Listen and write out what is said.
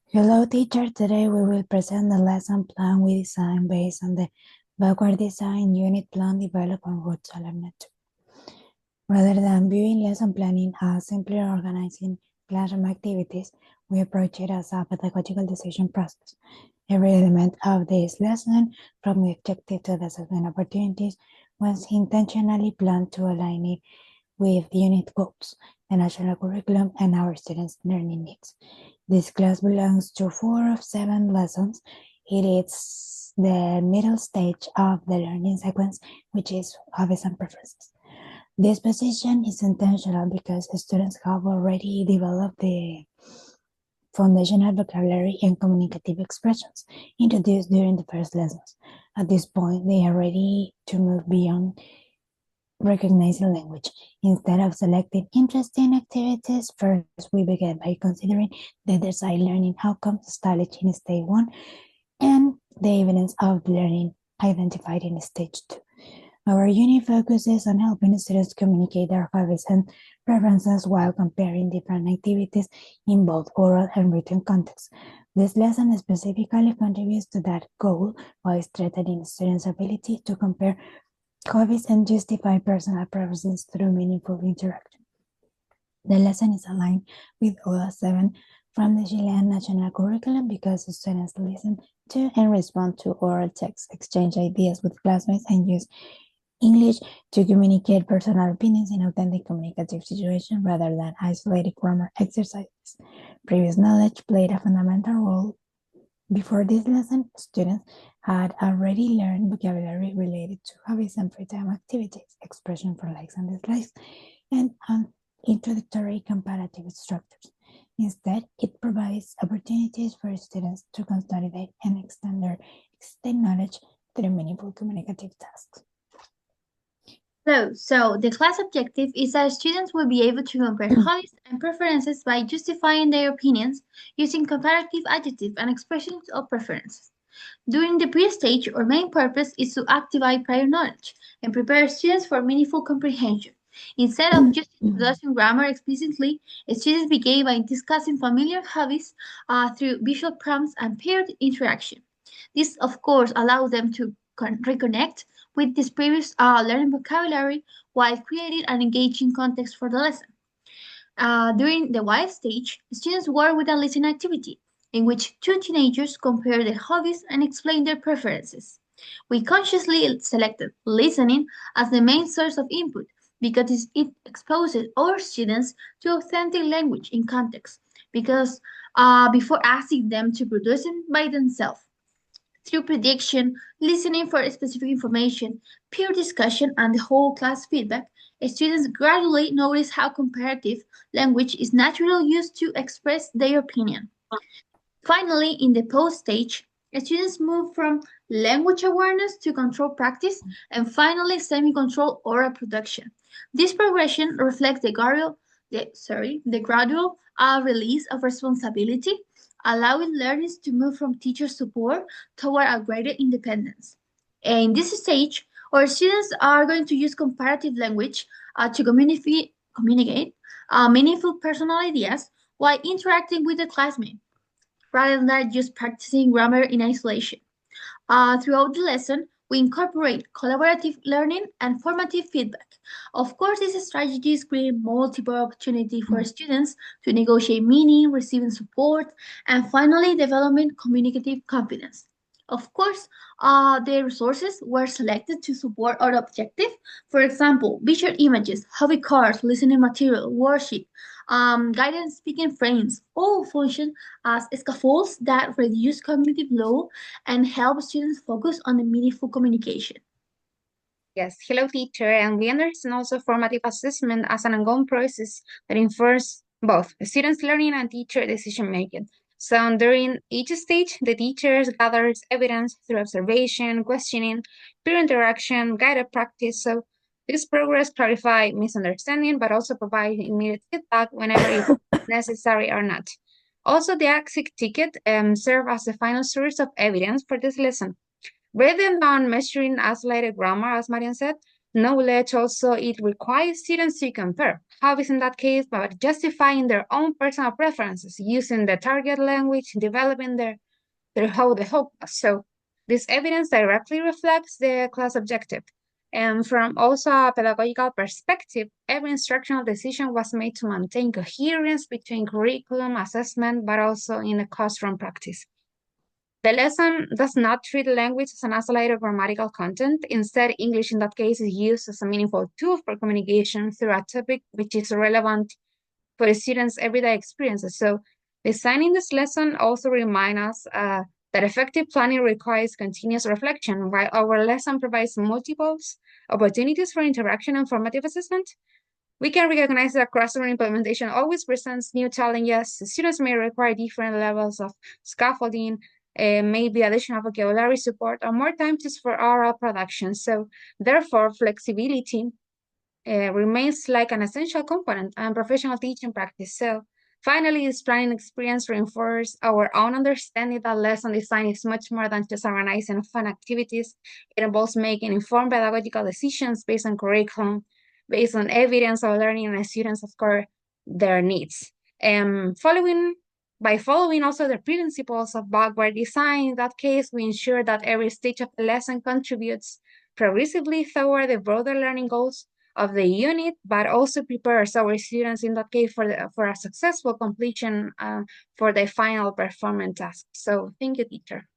Hello teacher, today we will present the lesson plan we designed based on the backward design unit plan developed on Root Solar Network. Rather than viewing lesson planning as simply organizing classroom activities, we approach it as a pedagogical decision process. Every element of this lesson, from the objective to the assessment opportunities, was intentionally planned to align it with unit goals, the national curriculum, and our students' learning needs. This class belongs to 4 of 7 lessons. It is the middle stage of the learning sequence, which is hobbies and preferences. This position is intentional because students have already developed the foundational vocabulary and communicative expressions introduced during the first lessons. At this point, they are ready to move beyond recognizing language. Instead of selecting interesting activities, first we begin by considering the desired learning outcomes established in stage 1 and the evidence of learning identified in stage 2. Our unit focuses on helping students communicate their hobbies and preferences while comparing different activities in both oral and written contexts. This lesson specifically contributes to that goal by strengthening students' ability to compare hobbies and justify personal preferences through meaningful interaction. The lesson is aligned with OLA 7 from the Chilean national curriculum because students listen to and respond to oral texts, exchange ideas with classmates, and use English to communicate personal opinions in authentic communicative situations rather than isolated grammar exercises. Previous knowledge played a fundamental role. Before this lesson, students had already learned vocabulary related to hobbies and free time activities, expression for likes and dislikes, and introductory comparative structures. Instead, it provides opportunities for students to consolidate and extend their existing knowledge through meaningful communicative tasks. So the class objective is that students will be able to compare hobbies and preferences by justifying their opinions using comparative adjectives and expressions of preferences. During the pre-stage, our main purpose is to activate prior knowledge and prepare students for meaningful comprehension. Instead of just introducing grammar explicitly, students begin by discussing familiar hobbies through visual prompts and paired interaction. This, of course, allows them to reconnect with this previous learning vocabulary while creating an engaging context for the lesson. During the wild stage, students work with a listening activity in which two teenagers compare their hobbies and explain their preferences. We consciously selected listening as the main source of input because it exposes our students to authentic language in context because before asking them to produce it by themselves. Through prediction, listening for specific information, peer discussion, and the whole class feedback, students gradually notice how comparative language is naturally used to express their opinion. Finally, in the post stage, students move from language awareness to control practice and finally semi-control oral production. This progression reflects the gradual release of responsibility, allowing learners to move from teacher support toward a greater independence. In this stage, our students are going to use comparative language to communicate meaningful personal ideas while interacting with the classmate rather than just practicing grammar in isolation. Throughout the lesson, we incorporate collaborative learning and formative feedback. Of course, these strategies create multiple opportunities for students to negotiate meaning, receiving support, and finally developing communicative confidence. Of course, the resources were selected to support our objective. For example, visual images, hobby cards, listening material, worksheet, guidance speaking frames all function as scaffolds that reduce cognitive load and help students focus on the meaningful communication. Yes, hello teacher, and we understand also formative assessment as an ongoing process that informs both students' learning and teacher decision making. So during each stage, the teachers gathers evidence through observation, questioning, peer interaction, guided practice. So this progress clarify misunderstanding, but also provide immediate feedback whenever it's necessary or not. Also, the exit ticket serve as the final source of evidence for this lesson. Rather than measuring isolated grammar, as Marian said, knowledge also, it requires students to compare. How is in that case? By justifying their own personal preferences, using the target language, developing their how the hope. So this evidence directly reflects the class objective. And from also a pedagogical perspective, every instructional decision was made to maintain coherence between curriculum, assessment, but also in the classroom practice. The lesson does not treat language as an isolated grammatical content. Instead, English in that case is used as a meaningful tool for communication through a topic which is relevant for the students' everyday experiences. So designing this lesson also reminds us that effective planning requires continuous reflection. While our lesson provides multiple opportunities for interaction and formative assessment, we can recognize that classroom implementation always presents new challenges. Students may require different levels of scaffolding, maybe additional vocabulary support, or more time just for oral production. So therefore, flexibility remains like an essential component in professional teaching practice. So finally, this planning experience reinforces our own understanding that lesson design is much more than just organizing fun activities. It involves making informed pedagogical decisions based on curriculum, based on evidence of learning and students, of course, their needs. And by following also the principles of backward design, in that case, we ensure that every stage of the lesson contributes progressively toward the broader learning goals of the unit, but also prepares our students in that case for a successful completion for the final performance task. So thank you, teacher.